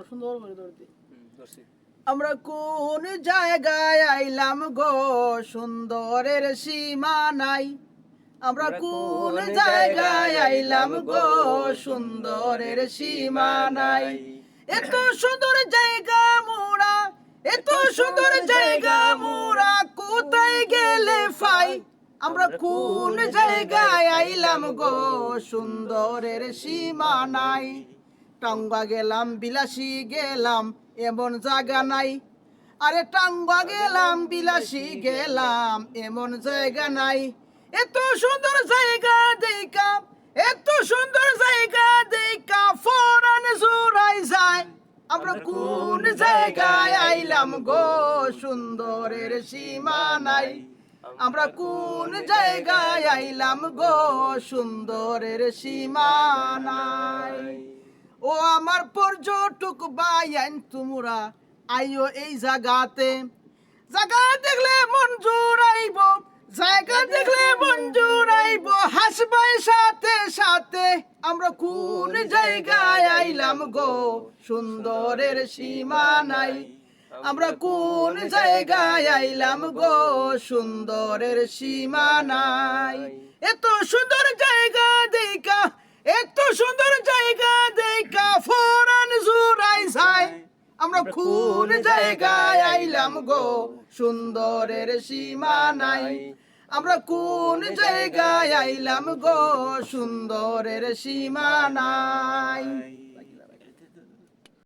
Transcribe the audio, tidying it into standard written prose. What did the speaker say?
সুন্দর করে ধরতে আমরা কোন জায়গায় আইলাম গো সুন্দরের সীমা নাই আমরা কোন জায়গায় আইলাম গো সুন্দরের সীমা নাই এত সুন্দর জায়গা মোরা এত সুন্দর জায়গা মোরা কোথায় গেলে পাই আমরা কোন জায়গায় আইলাম গো সুন্দরের সীমা নাই টাঙ্গা গেলাম বিলাসী গেলাম এমন জায়গা নাই আরে টাঙ্গা গেলাম বিলাসী গেলাম এমন জায়গা নাই এত সুন্দর জায়গা দেখা এত সুন্দর জায়গা দেখা ফরান জুড়াই যায় আমরা কোন জায়গায় আইলাম গো সুন্দরের সীমা নাই আমরা কোন জায়গায় আইলাম গো সুন্দরের সীমা নাই ও আমার পর্যটক বাইন তোমরা আইও এই জায়গাতে জায়গা দেখলে মন জুড়াইব জায়গা দেখলে মন জুড়াইব হাসবাই সাথে সাথে আমরা কোন জায়গায় আইলাম গো সুন্দরের সীমা নাই আমরা কোন জায়গায় আইলাম গো সুন্দরের সীমা নাই এত সুন্দর জায়গা দেখা এত সুন্দর জায়গা দেখা ফরান জুড়াই যায় আমরা কোন জায়গায় আইলাম গো সুন্দরের সীমা নাই আমরা কোন জায়গায় আইলাম গো সুন্দরের সীমা নাই।